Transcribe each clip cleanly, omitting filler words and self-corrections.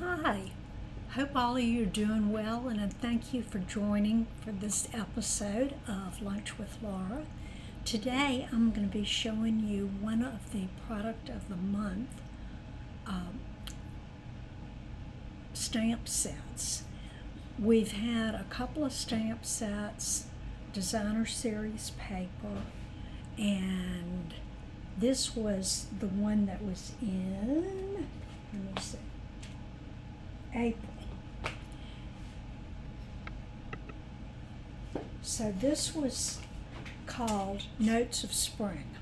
Hi, hope all of you are doing well, and thank you for joining for this episode of Lunch with Laura. Today I'm going to be showing you one of the product of the month stamp sets. We've had a couple of stamp sets, designer series paper, and this was the one that was in, let me see, April. So this was called Notes of Spring,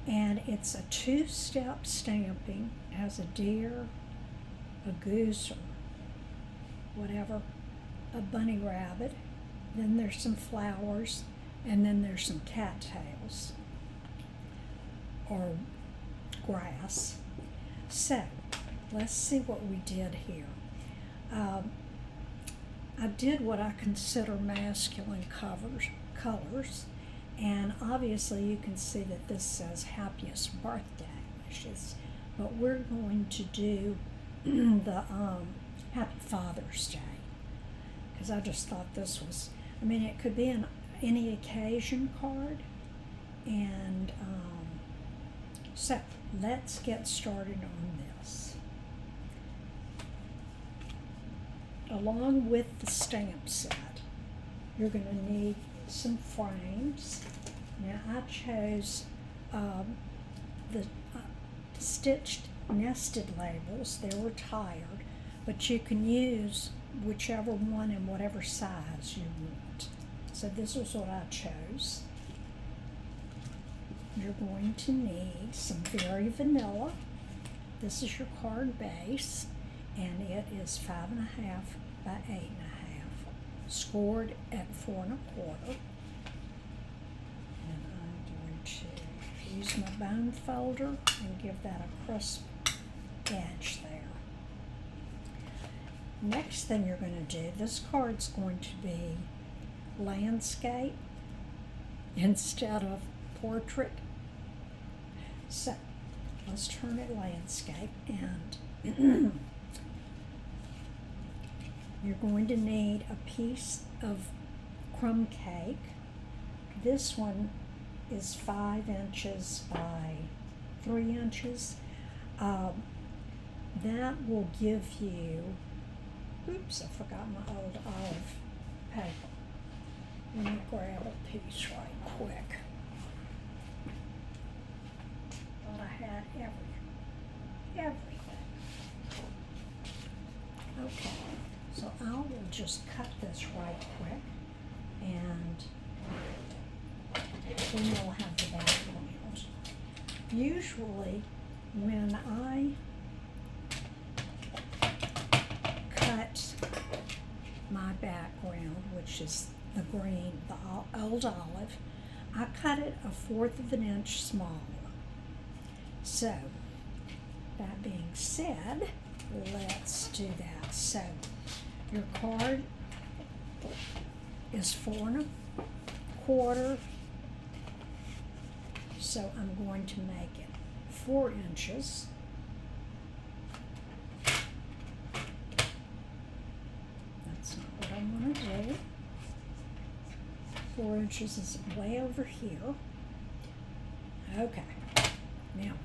and it's a two-step stamping. It has a deer, a goose, or whatever, a bunny rabbit, then there's some flowers, and then there's some cattails or grass. So let's see what we did here. I did what I consider masculine colors, and obviously you can see that this says happiest birthday wishes, but we're going to do the Happy Father's Day, because I just thought this was, it could be an any occasion card, and so let's get started on this. Along with the stamp set, you're going to need some frames. Now I chose the stitched nested labels. They were tired, but you can use whichever one in whatever size you want. So this is what I chose. You're going to need some Very Vanilla. This is your card base, and it is 5.5 by 8.5, scored at 4 1/4. And I'm going to use my bone folder and give that a crisp edge there. Next thing you're going to do, this card's going to be landscape instead of portrait. So let's turn it landscape, and you're going to need a piece of crumb cake. This one is 5 inches by 3 inches. That will give you, oops, I forgot my old olive paper. Let me grab a piece right quick. Thought I had everything. Okay, so I will just cut this right quick, and then we'll have the background. Usually when I cut my background, which is the green, the old olive, I cut it 1/4 of an inch smaller. So, that being said, let's do that. So, your card is 4 1/4, so I'm going to make it 4 inches. That's not what I want to do. 4 inches is way over here. Okay, now we got it.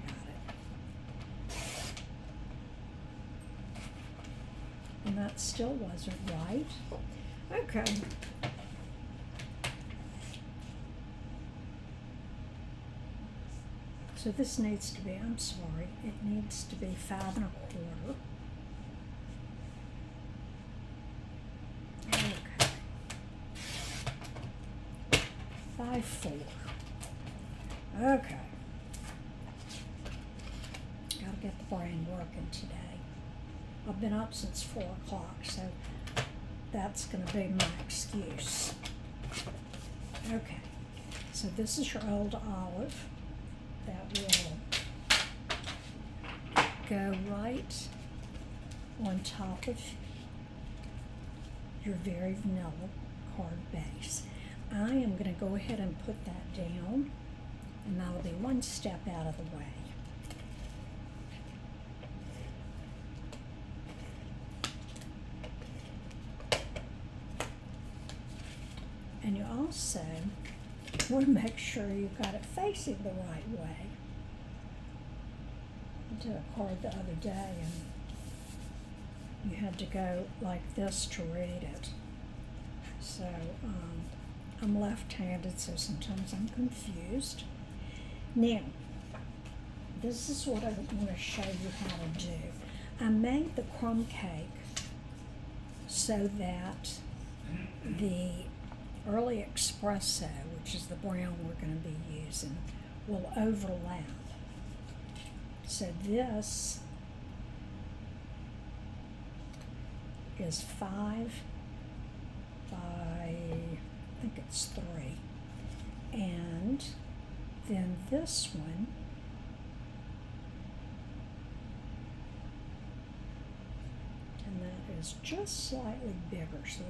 And that still wasn't right. Okay. So this needs to be, I'm sorry, it needs to be 5 1/4. Okay. 5 4. Okay. Gotta get the brain working today. I've been up since 4 o'clock, so that's gonna be my excuse. Okay. So this is your old olive. That will go right on top of your Very Vanilla card base. I am going to go ahead and put that down, and that'll be one step out of the way. And you also want to make sure you've got it facing the right way. I did a card the other day and you had to go like this to read it. So I'm left-handed, so sometimes I'm confused. Now, this is what I want to show you how to do. I made the crumb cake so that the early espresso, which is the brown we're going to be using, will overlap. So this is 5 by, I think it's 3. And then this one and that is just slightly bigger. So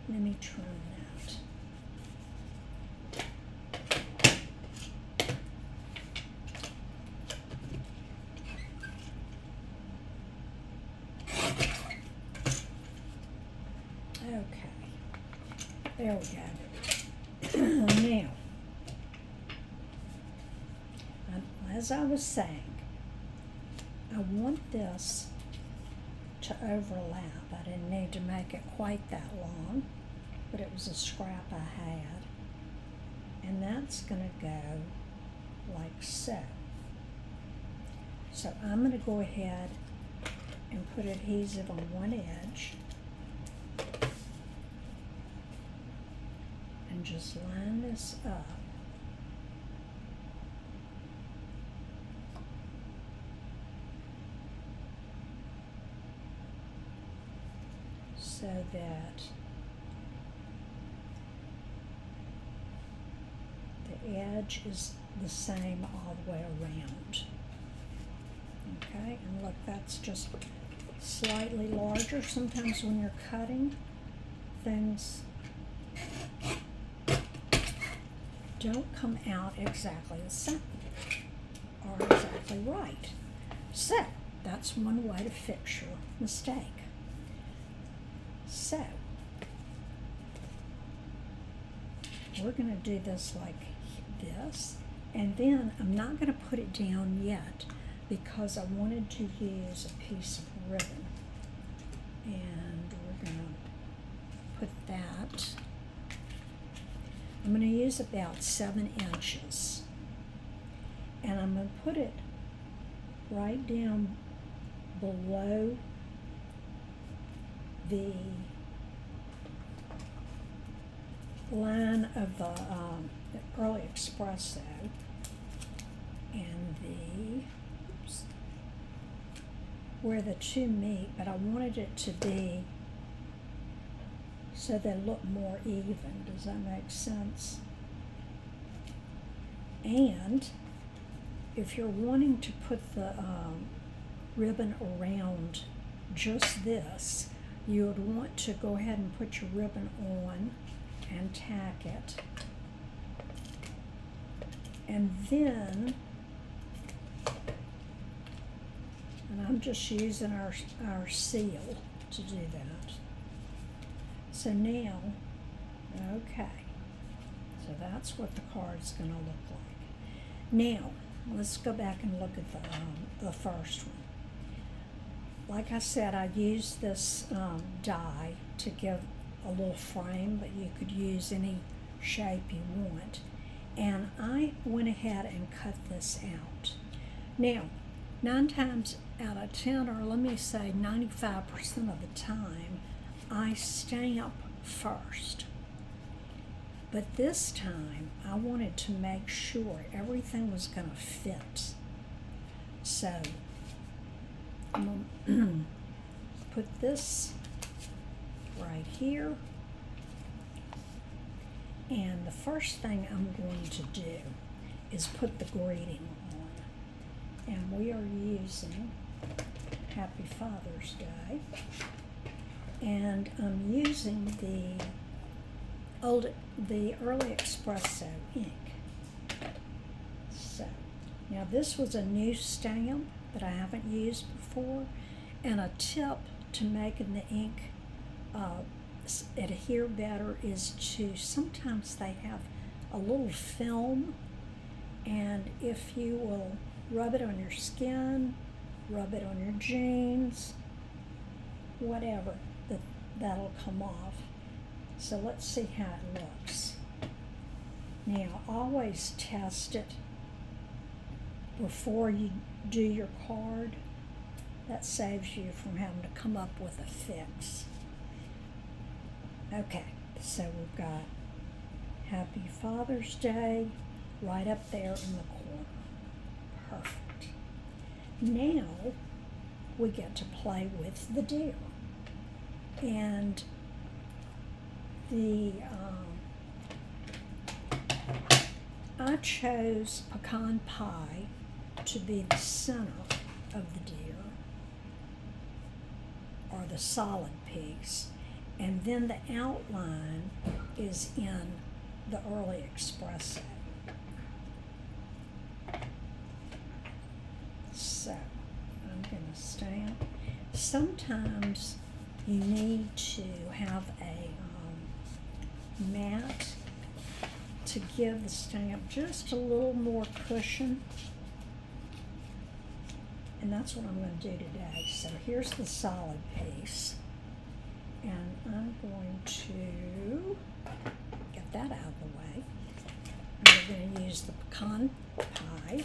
let me trim that. Okay, there we go. Now, as I was saying, I want this to overlap. I didn't need to make it quite that long, but it was a scrap I had. And that's going to go like so. So I'm going to go ahead and put adhesive on one edge and just line this up. So that the edge is the same all the way around. Okay, and look, that's just slightly larger. Sometimes when you're cutting, things don't come out exactly the same or exactly right. So that's one way to fix your mistake. So we're going to do this like this, and then I'm not going to put it down yet because I wanted to use a piece of ribbon, and we're going to put that. I'm going to use about 7 inches, and I'm going to put it right down below the line of the early espresso and the where the two meet, but I wanted it to be so they look more even. Does that make sense? And if you're wanting to put the ribbon around just this, you would want to go ahead and put your ribbon on and tack it. And then, and I'm just using our seal to do that. So now, okay, so that's what the card's going to look like. Now, let's go back and look at the first one. Like I said, I used this die to give a little frame, but you could use any shape you want. And I went ahead and cut this out. Now, 9 times out of 10, or let me say 95% of the time, I stamp first. But this time, I wanted to make sure everything was going to fit. So, I'm going to put this right here. And the first thing I'm going to do is put the greeting on. And we are using Happy Father's Day. And I'm using the Early Espresso ink. So, now this was a new stamp that I haven't used before, and a tip to making the ink adhere better is to, sometimes they have a little film, and if you will rub it on your skin, rub it on your jeans, whatever, that'll come off. So let's see how it looks. Now, always test it before you do your card. That saves you from having to come up with a fix. Okay, so we've got Happy Father's Day right up there in the corner. Perfect. Now we get to play with the deer. And I chose pecan pie to be the center of the deer, or the solid piece, and then the outline is in the early espresso. So I'm going to stamp. Sometimes you need to have a mat to give the stamp just a little more cushion, and that's what I'm going to do today. So here's the solid piece, and I'm going to get that out of the way. We're going to use the pecan pie.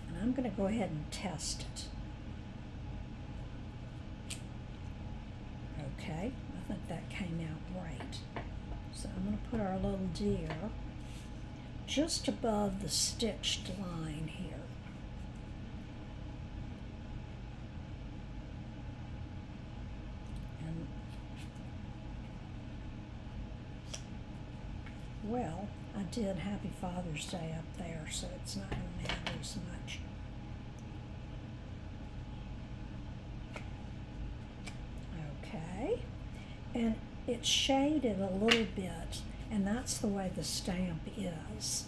And I'm going to go ahead and test it. Okay, I think that came out great. So I'm going to put our little deer just above the stitched line here. And, well, I did Happy Father's Day up there, so it's not going to matter as much. Okay, and it's shaded a little bit, and that's the way the stamp is.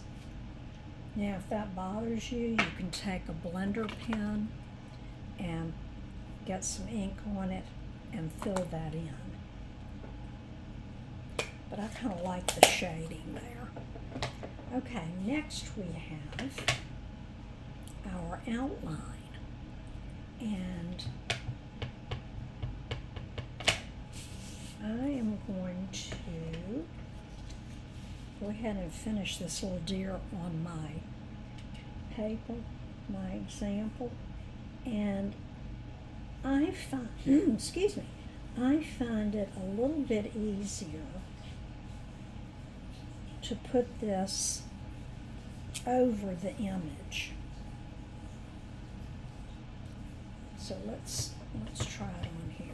Now, if that bothers you, you can take a blender pen and get some ink on it and fill that in. But I kind of like the shading there. Okay, next we have our outline. And I am going to go ahead and finish this little deer on my paper, my example, and I find, excuse me, I find it a little bit easier to put this over the image. So let's try it on here.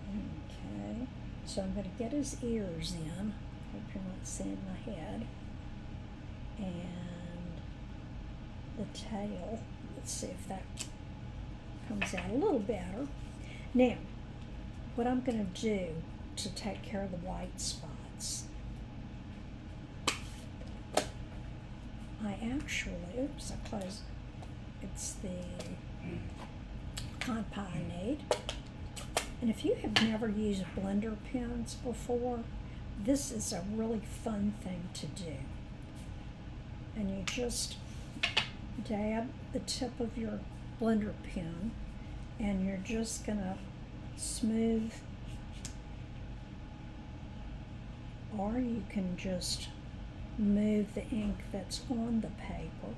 Okay, so I'm going to get his ears in. Hope you're not seeing my head. And the tail. Let's see if that comes out a little better. Now, what I'm going to do to take care of the white spots, I actually, oops, I closed. It's the pecan pie I need. And if you have never used blender pens before, this is a really fun thing to do. And you just dab the tip of your blender pen, and you're just gonna smooth, or you can just move the ink that's on the paper.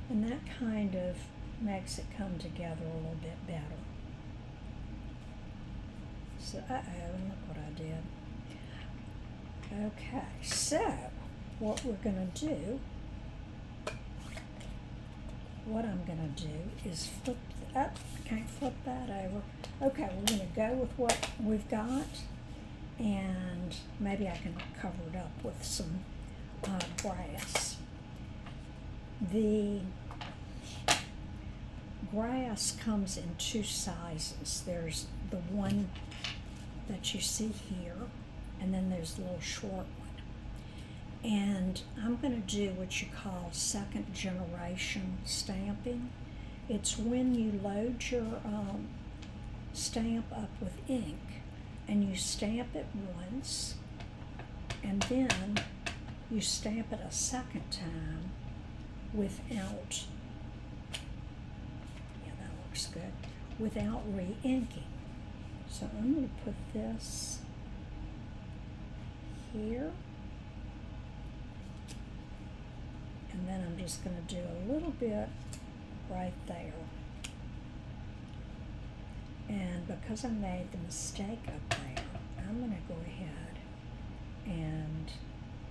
And that kind of makes it come together a little bit better. So, look what I did. Okay, so what we're going to do, what I'm going to do is flip, I can't flip that over. Okay, we're going to go with what we've got, and maybe I can cover it up with some grass. The grass comes in two sizes. There's the 1 that you see here, and then there's a little short one. And I'm going to do what you call second generation stamping. It's when you load your stamp up with ink and you stamp it once, and then you stamp it a second time without, yeah, that looks good, without re-inking. So I'm going to put this here, and then I'm just going to do a little bit right there. And because I made the mistake up there, I'm going to go ahead and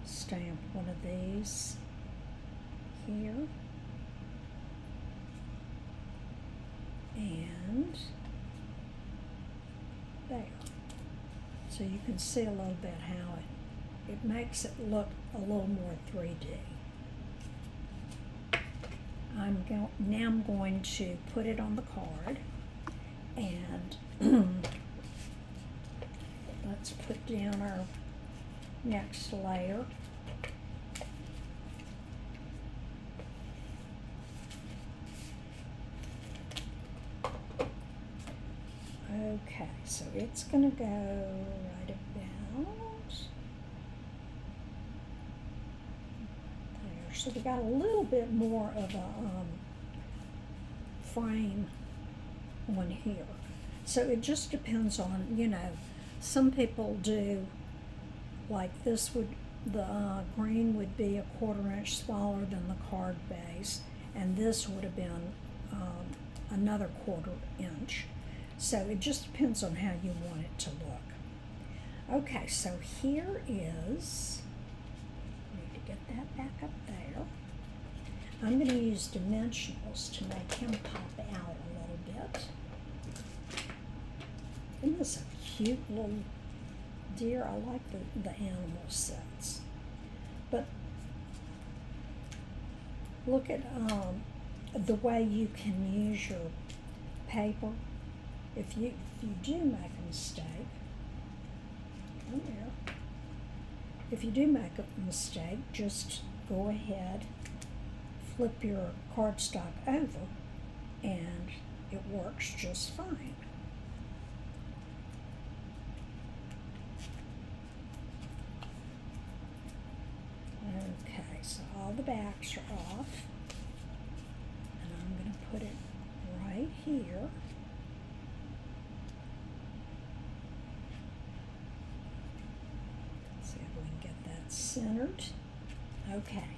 stamp one of these here, and there. So you can see a little bit how it makes it look a little more 3D. Now I'm going to put it on the card, and let's put down our next layer. Okay, so it's going to go right about there. So we got a little bit more of a frame on here. So it just depends on, you know, some people do, like this would, the green would be 1/4 inch smaller than the card base, and this would have been another 1/4 inch. So it just depends on how you want it to look. Okay, so here is, need to get that back up there. I'm going to use dimensionals to make him pop out a little bit. Isn't this a cute little deer? I like the animal sets. But look at the way you can use your paper. If you do make a mistake, come here. If you do make a mistake, just go ahead, flip your cardstock over, and it works just fine. Okay, so all the backs are off, and I'm going to put it right here. See if we can get that centered. Okay.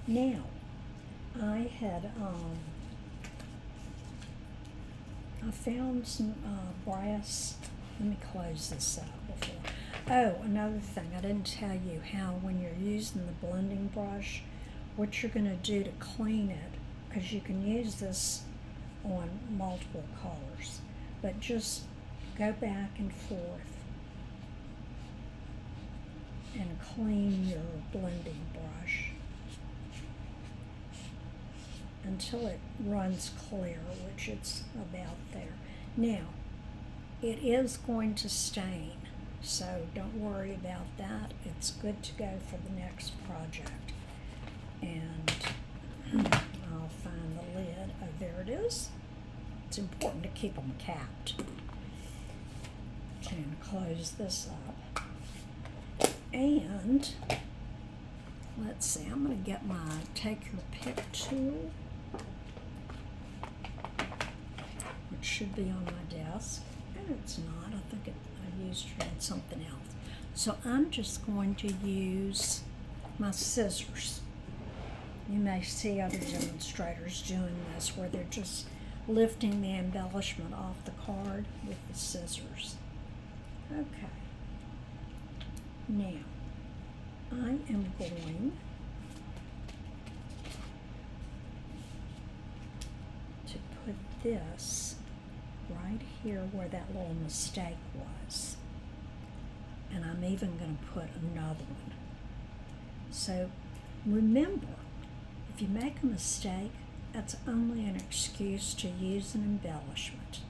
Now, I had I found some brass. Let me close this out before. Oh, another thing, I didn't tell you how when you're using the blending brush, what you're going to do to clean it, because you can use this on multiple colors, but just go back and forth and clean your blending brush until it runs clear, which it's about there. Now, it is going to stain, so don't worry about that. It's good to go for the next project. And I'll find the lid. Oh, there it is. It's important to keep them capped. And close this up. And let's see, I'm going to get my Take Your Pick tool, which should be on my desk. And it's not. I think I used it on something else. So I'm just going to use my scissors. You may see other demonstrators doing this where they're just lifting the embellishment off the card with the scissors. Okay. Now, I am going to put this right here where that little mistake was. And I'm even going to put another one. So remember, if you make a mistake, that's only an excuse to use an embellishment.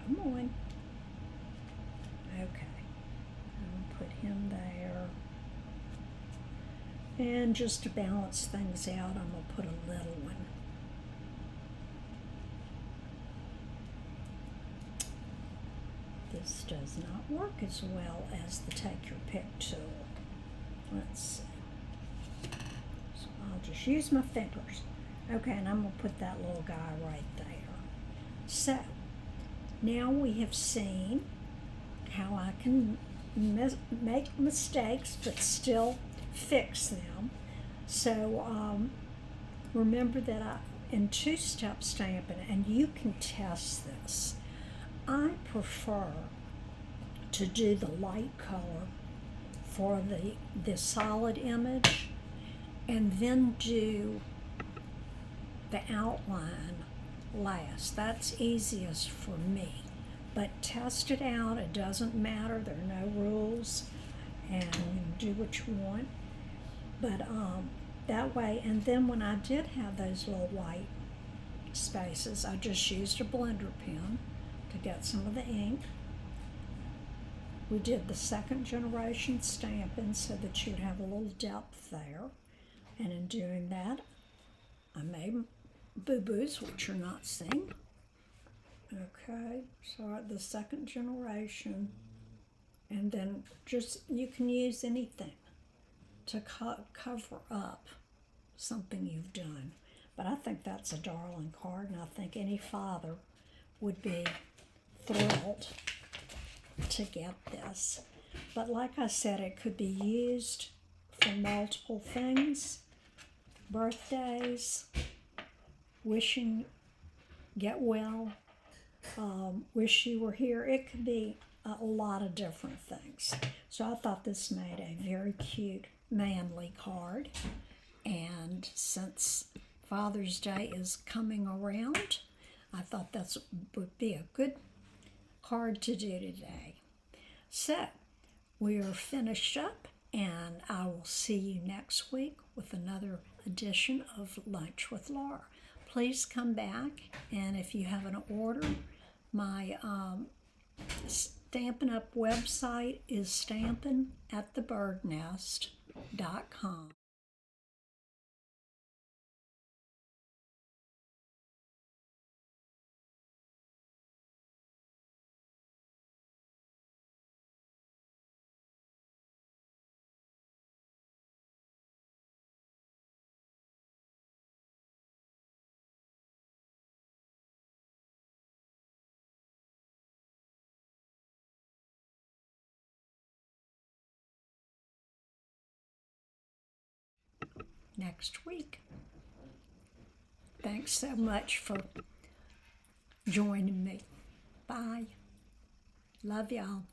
Come on. Okay. I'll put him there. And just to balance things out, I'm going to put a little one. This does not work as well as the Take Your Pick tool. Let's see. So I'll just use my fingers. Okay, and I'm going to put that little guy right there. So, now we have seen how I can make mistakes but still fix them. So, remember that in two-step stamping, and you can test this, I prefer to do the light color for the solid image and then do the outline last. That's easiest for me. But test it out. It doesn't matter. There are no rules. And you do what you want. But that way, and then when I did have those little white spaces, I just used a blender pen to get some of the ink. We did the second generation stamping so that you'd have a little depth there. And in doing that, I made boo-boos, which you're not seeing. Okay, so the second generation. And then just, you can use anything to cover up something you've done. But I think that's a darling card, and I think any father would be thrilled to get this. But like I said, it could be used for multiple things. Birthdays, wishing, get well, wish you were here. It could be a lot of different things. So I thought this made a very cute, manly card. And since Father's Day is coming around, I thought that would be a good card to do today. So, we are finished up, and I will see you next week with another edition of Lunch with Laura. Please come back, and if you have an order, my Stampin' Up! Website is stampin'atthebirdnest.com. Next week. Thanks so much for joining me. Bye. Love y'all.